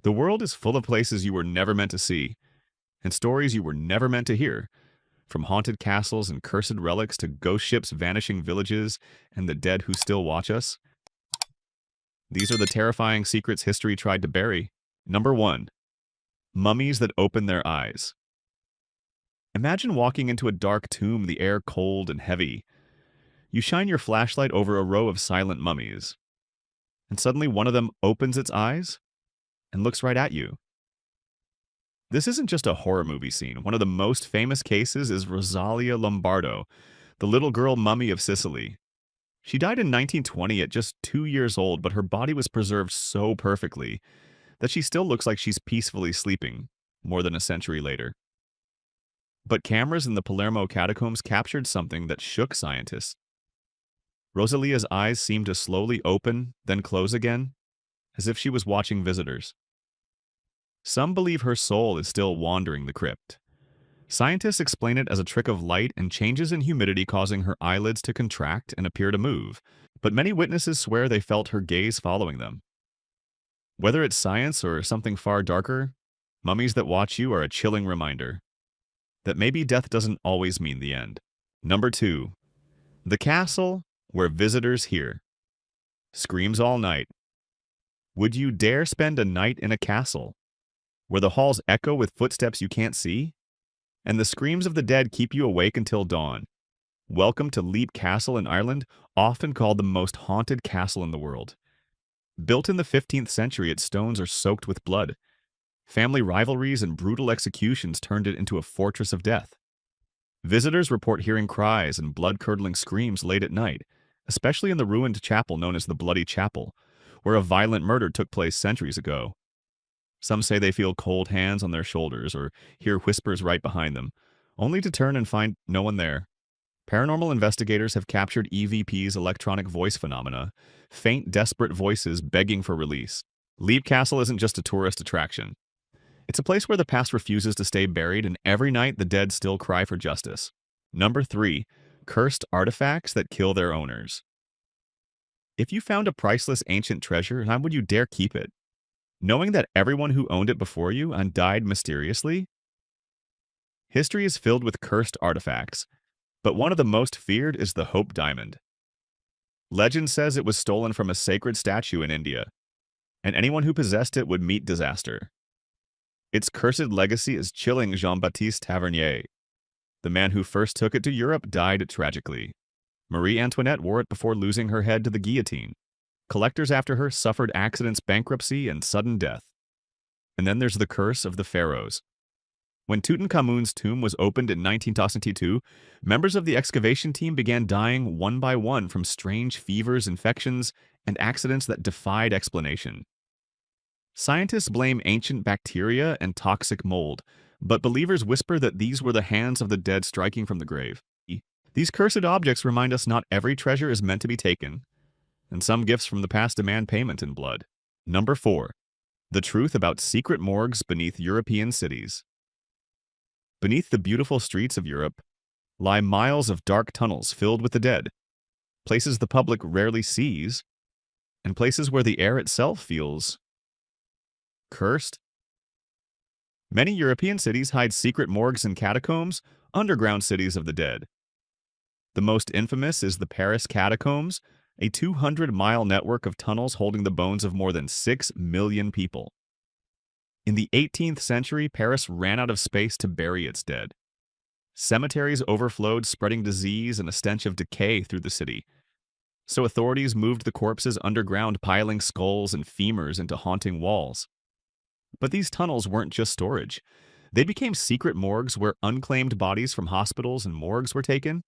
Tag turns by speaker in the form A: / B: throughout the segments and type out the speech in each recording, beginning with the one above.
A: The world is full of places you were never meant to see, and stories you were never meant to hear, from haunted castles and cursed relics to ghost ships vanishing villages and the dead who still watch us. These are the terrifying secrets history tried to bury. Number 1. Mummies that open their eyes. Imagine walking into a dark tomb, the air cold and heavy. You shine your flashlight over a row of silent mummies, and suddenly one of them opens its eyes and looks right at you. This isn't just a horror movie scene. One of the most famous cases is Rosalia Lombardo, the little girl mummy of Sicily. She died in 1920 at just 2 years old, but her body was preserved so perfectly that she still looks like she's peacefully sleeping more than a century later. But cameras in the Palermo catacombs captured something that shook scientists. Rosalia's eyes seemed to slowly open, then close again, as if she was watching visitors. Some believe her soul is still wandering the crypt. Scientists explain it as a trick of light and changes in humidity causing her eyelids to contract and appear to move, but many witnesses swear they felt her gaze following them. Whether it's science or something far darker, mummies that watch you are a chilling reminder that maybe death doesn't always mean the end. Number 2. The castle where visitors hear. Screams all night. Would you dare spend a night in a castle where the halls echo with footsteps you can't see, and the screams of the dead keep you awake until dawn? Welcome to Leap Castle in Ireland, often called the most haunted castle in the world. Built in the 15th century, its stones are soaked with blood. Family rivalries and brutal executions turned it into a fortress of death. Visitors report hearing cries and blood-curdling screams late at night, especially in the ruined chapel known as the Bloody Chapel, where a violent murder took place centuries ago. Some say they feel cold hands on their shoulders or hear whispers right behind them, only to turn and find no one there. Paranormal investigators have captured EVP's electronic voice phenomena, faint, desperate voices begging for release. Leap Castle isn't just a tourist attraction. It's a place where the past refuses to stay buried, and every night the dead still cry for justice. Number 3. Cursed artifacts that kill their owners. If you found a priceless ancient treasure, how would you dare keep it, knowing that everyone who owned it before you and died mysteriously? History is filled with cursed artifacts, but one of the most feared is the Hope Diamond. Legend says it was stolen from a sacred statue in India, and anyone who possessed it would meet disaster. Its cursed legacy is chilling. Jean-Baptiste Tavernier, the man who first took it to Europe, died tragically. Marie Antoinette wore it before losing her head to the guillotine. Collectors after her suffered accidents, bankruptcy, and sudden death. And then there's the curse of the pharaohs. When Tutankhamun's tomb was opened in 1922, members of the excavation team began dying one by one from strange fevers, infections, and accidents that defied explanation. Scientists blame ancient bacteria and toxic mold, but believers whisper that these were the hands of the dead striking from the grave. These cursed objects remind us not every treasure is meant to be taken, and some gifts from the past demand payment in blood. Number 4. The truth about secret morgues beneath European cities. Beneath the beautiful streets of Europe lie miles of dark tunnels filled with the dead, places the public rarely sees, and places where the air itself feels cursed. Many European cities hide secret morgues and catacombs, underground cities of the dead. The most infamous is the Paris Catacombs, a 200-mile network of tunnels holding the bones of more than 6 million people. In the 18th century, Paris ran out of space to bury its dead. Cemeteries overflowed, spreading disease and a stench of decay through the city. So authorities moved the corpses underground, piling skulls and femurs into haunting walls. But these tunnels weren't just storage. They became secret morgues where unclaimed bodies from hospitals and morgues were taken.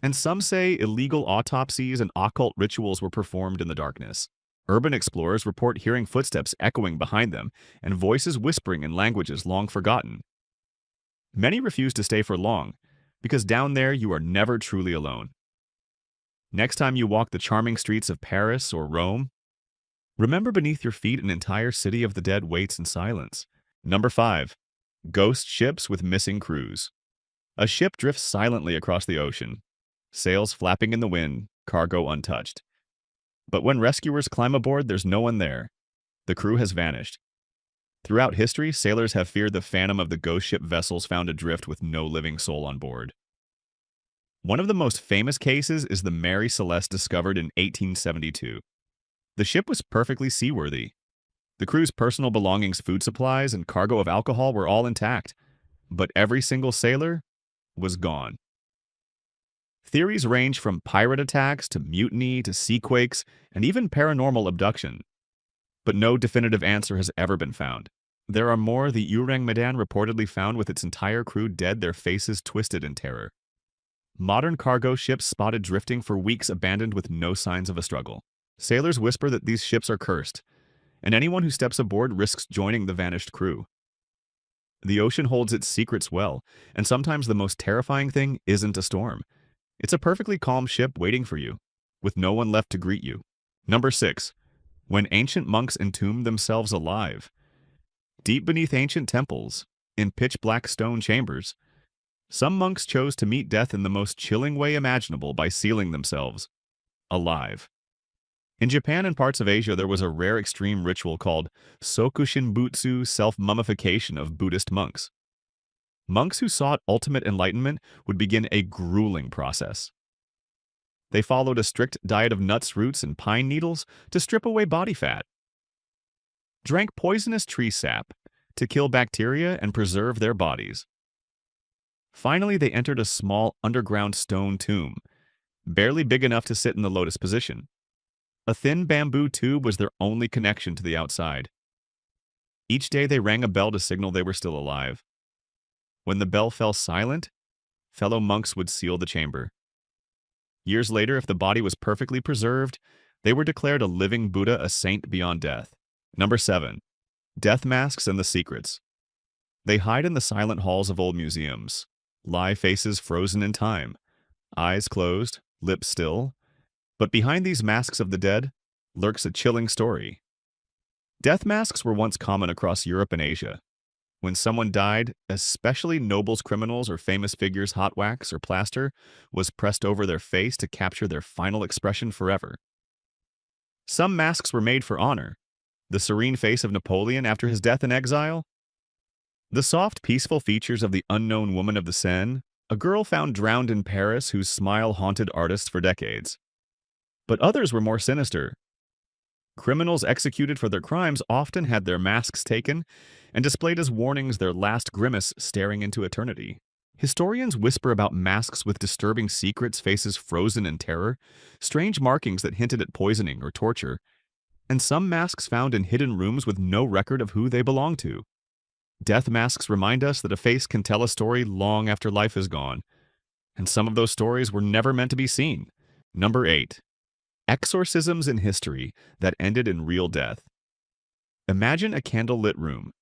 A: And some say illegal autopsies and occult rituals were performed in the darkness. Urban explorers report hearing footsteps echoing behind them and voices whispering in languages long forgotten. Many refuse to stay for long, because down there you are never truly alone. Next time you walk the charming streets of Paris or Rome, remember beneath your feet an entire city of the dead waits in silence. Number 5. Ghost ships with missing crews. A ship drifts silently across the ocean, sails flapping in the wind, cargo untouched. But when rescuers climb aboard, there's no one there. The crew has vanished. Throughout history, sailors have feared the phantom of the ghost ship vessels found adrift with no living soul on board. One of the most famous cases is the Mary Celeste discovered in 1872. The ship was perfectly seaworthy. The crew's personal belongings, food supplies, and cargo of alcohol were all intact, but every single sailor was gone. Theories range from pirate attacks to mutiny to seaquakes and even paranormal abduction, but no definitive answer has ever been found. There are more. The Urang Medan reportedly found with its entire crew dead, their faces twisted in terror. Modern cargo ships spotted drifting for weeks, abandoned with no signs of a struggle. Sailors whisper that these ships are cursed, and anyone who steps aboard risks joining the vanished crew. The ocean holds its secrets well, and sometimes the most terrifying thing isn't a storm. It's a perfectly calm ship waiting for you, with no one left to greet you. Number 6. When ancient monks entombed themselves alive. Deep beneath ancient temples, in pitch-black stone chambers, some monks chose to meet death in the most chilling way imaginable by sealing themselves alive. In Japan and parts of Asia, there was a rare extreme ritual called Sokushinbutsu, self-mummification of Buddhist monks. Monks who sought ultimate enlightenment would begin a grueling process. They followed a strict diet of nuts, roots, and pine needles to strip away body fat, drank poisonous tree sap to kill bacteria and preserve their bodies. Finally, they entered a small underground stone tomb, barely big enough to sit in the lotus position. A thin bamboo tube was their only connection to the outside. Each day they rang a bell to signal they were still alive. When the bell fell silent, fellow monks would seal the chamber. Years later, if the body was perfectly preserved, they were declared a living Buddha, a saint beyond death. Number 7. Death masks and the secrets. They hide in the silent halls of old museums, lie faces frozen in time, eyes closed, lips still. But behind these masks of the dead lurks a chilling story. Death masks were once common across Europe and Asia. When someone died, especially nobles, criminals, or famous figures, hot wax or plaster was pressed over their face to capture their final expression forever. Some masks were made for honor. The serene face of Napoleon after his death in exile. The soft, peaceful features of the unknown woman of the Seine, a girl found drowned in Paris whose smile haunted artists for decades. But others were more sinister. Criminals executed for their crimes often had their masks taken and displayed as warnings, their last grimace staring into eternity. Historians whisper about masks with disturbing secrets, faces frozen in terror, strange markings that hinted at poisoning or torture, and some masks found in hidden rooms with no record of who they belong to. Death masks remind us that a face can tell a story long after life is gone, and some of those stories were never meant to be seen. Number 8. Exorcisms in history that ended in real death. Imagine a candlelit room,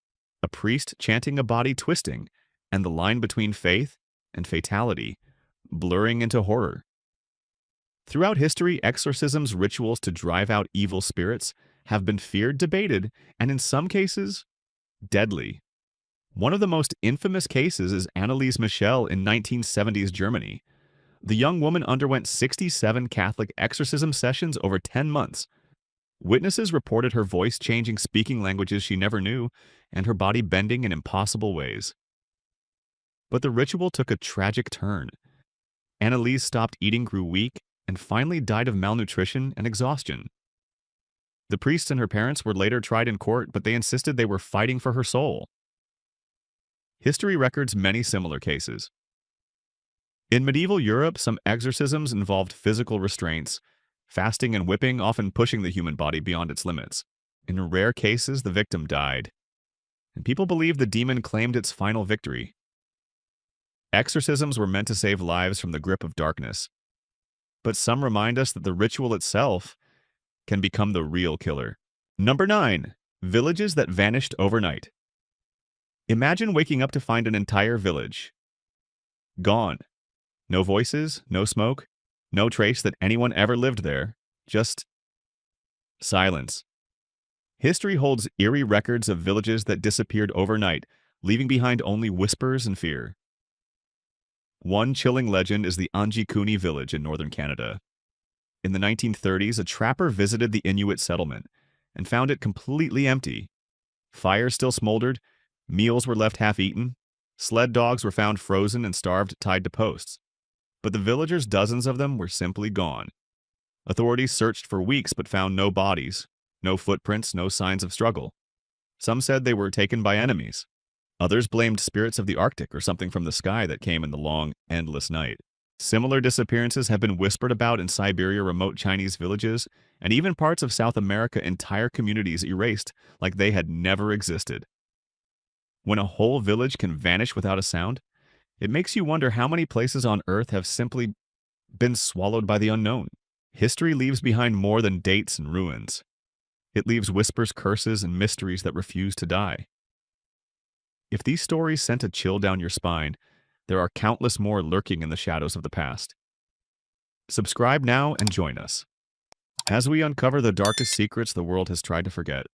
A: a priest chanting, a body twisting, and the line between faith and fatality blurring into horror. Throughout history, exorcisms, rituals to drive out evil spirits, have been feared, debated, and in some cases, deadly. One of the most infamous cases is Anneliese Michel in 1970s Germany. The young woman underwent 67 Catholic exorcism sessions over 10 months. Witnesses reported her voice changing, speaking languages she never knew, and her body bending in impossible ways. But the ritual took a tragic turn. Anneliese stopped eating, grew weak, and finally died of malnutrition and exhaustion. The priest and her parents were later tried in court, but they insisted they were fighting for her soul. History records many similar cases. In medieval Europe, some exorcisms involved physical restraints, fasting and whipping, often pushing the human body beyond its limits. In rare cases, the victim died, and people believed the demon claimed its final victory. Exorcisms were meant to save lives from the grip of darkness, but some remind us that the ritual itself can become the real killer. Number 9. Villages that vanished overnight. Imagine waking up to find an entire village gone. No voices, no smoke, no trace that anyone ever lived there, just silence. History holds eerie records of villages that disappeared overnight, leaving behind only whispers and fear. One chilling legend is the Anjikuni village in northern Canada. In the 1930s, a trapper visited the Inuit settlement and found it completely empty. Fires still smoldered, meals were left half-eaten, sled dogs were found frozen and starved tied to posts. But the villagers, dozens of them, were simply gone. Authorities searched for weeks but found no bodies, no footprints, no signs of struggle. Some said they were taken by enemies. Others blamed spirits of the Arctic or something from the sky that came in the long, endless night. Similar disappearances have been whispered about in Siberia, remote Chinese villages, and even parts of South America, entire communities erased like they had never existed. When a whole village can vanish without a sound, it makes you wonder how many places on Earth have simply been swallowed by the unknown. History leaves behind more than dates and ruins. It leaves whispers, curses, and mysteries that refuse to die. If these stories sent a chill down your spine, there are countless more lurking in the shadows of the past. Subscribe now and join us as we uncover the darkest secrets the world has tried to forget.